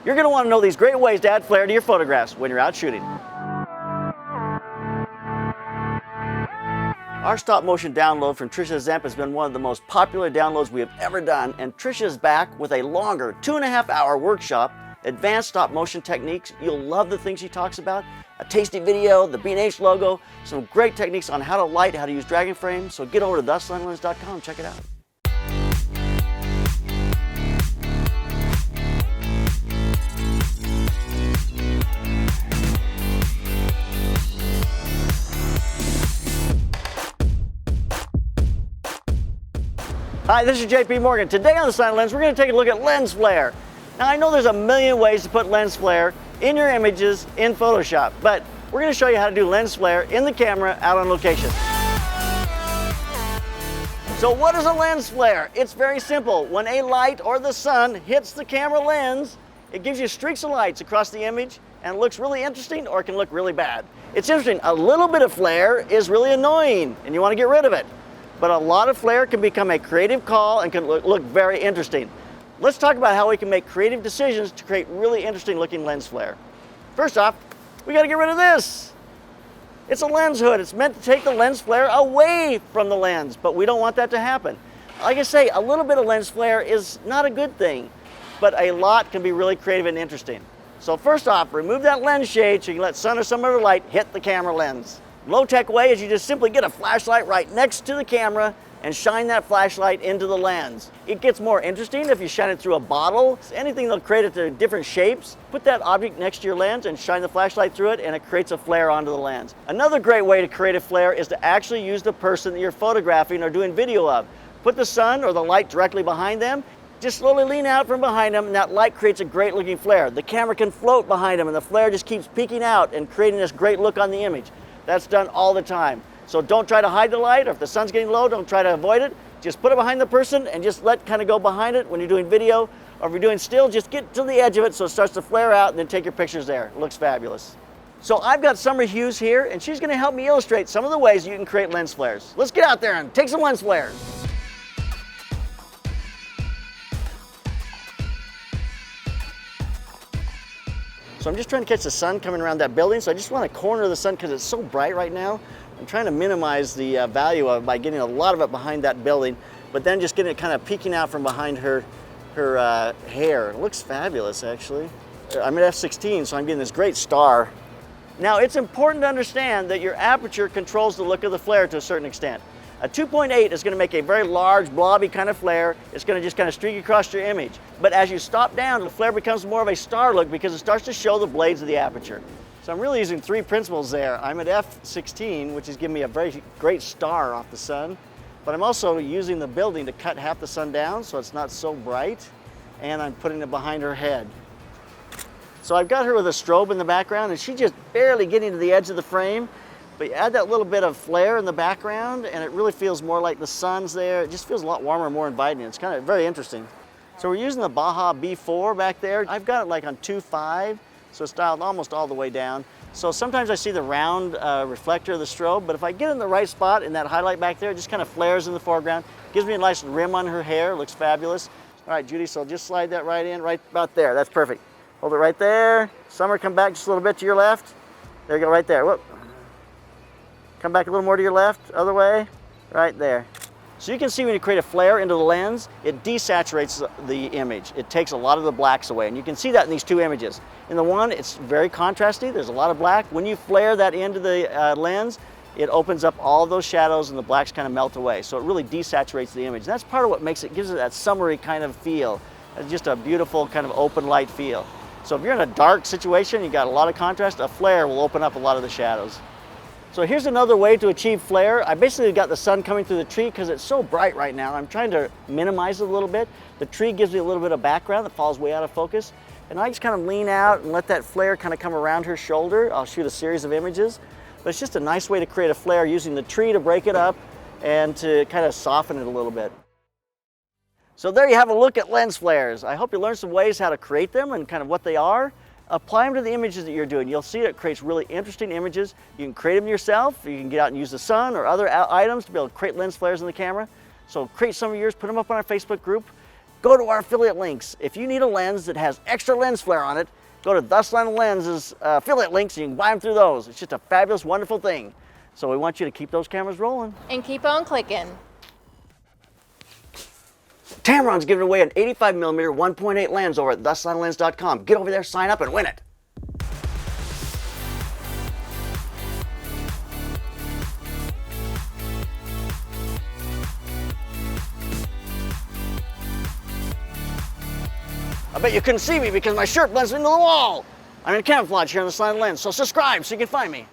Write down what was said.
You're going to want to know these great ways to add flare to your photographs when you're out shooting. Our stop motion download from Tricia Zemp has been one of the most popular downloads we have ever done, and Tricia is back with a longer 2.5-hour workshop, advanced stop motion techniques. You'll love the things she talks about, a tasty video, the B&H logo, some great techniques on how to light, how to use dragon frames. So get over to theslantlens.com, check it out. Hi, this is JP Morgan. Today on the Slanted Lens, we're going to take a look at lens flare. Now, I know there's a million ways to put lens flare in your images in Photoshop, but we're going to show you how to do lens flare in the camera out on location. So what is a lens flare? It's very simple. When a light or the sun hits the camera lens, it gives you streaks of lights across the image, and it looks really interesting or it can look really bad. It's interesting, a little bit of flare is really annoying and you want to get rid of it. But a lot of flare can become a creative call and can look very interesting. Let's talk about how we can make creative decisions to create really interesting looking lens flare. First off, we got to get rid of this. It's a lens hood. It's meant to take the lens flare away from the lens, but we don't want that to happen. Like I say, a little bit of lens flare is not a good thing, but a lot can be really creative and interesting. So first off, remove that lens shade so you can let sun or some other light hit the camera lens. Low-tech way is you just simply get a flashlight right next to the camera and shine that flashlight into the lens. It gets more interesting if you shine it through a bottle. Anything that'll create it to different shapes. Put that object next to your lens and shine the flashlight through it and it creates a flare onto the lens. Another great way to create a flare is to actually use the person that you're photographing or doing video of. Put the sun or the light directly behind them. Just slowly lean out from behind them and that light creates a great looking flare. The camera can float behind them and the flare just keeps peeking out and creating this great look on the image. That's done all the time. So don't try to hide the light, or if the sun's getting low, don't try to avoid it. Just put it behind the person and just let kind of go behind it when you're doing video, or if you're doing still, just get to the edge of it so it starts to flare out and then take your pictures there. It looks fabulous. So I've got Summer Hughes here and she's going to help me illustrate some of the ways you can create lens flares. Let's get out there and take some lens flares. So I'm just trying to catch the sun coming around that building, so I just want a corner of the sun because it's so bright right now. I'm trying to minimize the value of it by getting a lot of it behind that building, but then just getting it kind of peeking out from behind her hair. It looks fabulous, actually. I'm at f/16, so I'm getting this great star. Now, it's important to understand that your aperture controls the look of the flare to a certain extent. A 2.8 is going to make a very large, blobby kind of flare. It's going to just kind of streak across your image. But as you stop down, the flare becomes more of a star look because it starts to show the blades of the aperture. So I'm really using three principles there. I'm at f/16, which is giving me a very great star off the sun. But I'm also using the building to cut half the sun down so it's not so bright. And I'm putting it behind her head. So I've got her with a strobe in the background and she's just barely getting to the edge of the frame. But you add that little bit of flare in the background and it really feels more like the sun's there. It just feels a lot warmer, more inviting. It's kind of very interesting. So we're using the Baja B4 back there. I've got it like on 2.5, so it's dialed almost all the way down. So sometimes I see the round reflector of the strobe, but if I get in the right spot in that highlight back there, it just kind of flares in the foreground. Gives me a nice rim on her hair, looks fabulous. All right, Judy, so just slide that right in, right about there. That's perfect. Hold it right there. Summer, come back just a little bit to your left. There you go, right there. Whoop. Come back a little more to your left, other way, right there. So you can see when you create a flare into the lens, it desaturates the image. It takes a lot of the blacks away, and you can see that in these two images. In the one, it's very contrasty, there's a lot of black. When you flare that into the lens, it opens up all those shadows and the blacks kind of melt away. So it really desaturates the image. And that's part of what makes it, gives it that summery kind of feel. It's just a beautiful kind of open light feel. So if you're in a dark situation, you got a lot of contrast, a flare will open up a lot of the shadows. So here's another way to achieve flare. I basically got the sun coming through the tree because it's so bright right now. I'm trying to minimize it a little bit. The tree gives me a little bit of background that falls way out of focus. And I just kind of lean out and let that flare kind of come around her shoulder. I'll shoot a series of images. But it's just a nice way to create a flare using the tree to break it up and to kind of soften it a little bit. So there you have a look at lens flares. I hope you learned some ways how to create them and kind of what they are. Apply them to the images that you're doing. You'll see it creates really interesting images. You can create them yourself. You can get out and use the sun or other items to be able to create lens flares in the camera. So create some of yours, put them up on our Facebook group. go to our affiliate links. If you need a lens that has extra lens flare on it, go to the Slanted Lenses affiliate links and you can buy them through those. It's just a fabulous, wonderful thing. So we want you to keep those cameras rolling. And keep on clicking. Tamron's giving away an 85mm 1.8 lens over at theslanteddlens.com. Get over there, sign up, and win it. I bet you couldn't see me because my shirt blends into the wall. I'm in camouflage here on the Slanted Lens, so subscribe so you can find me.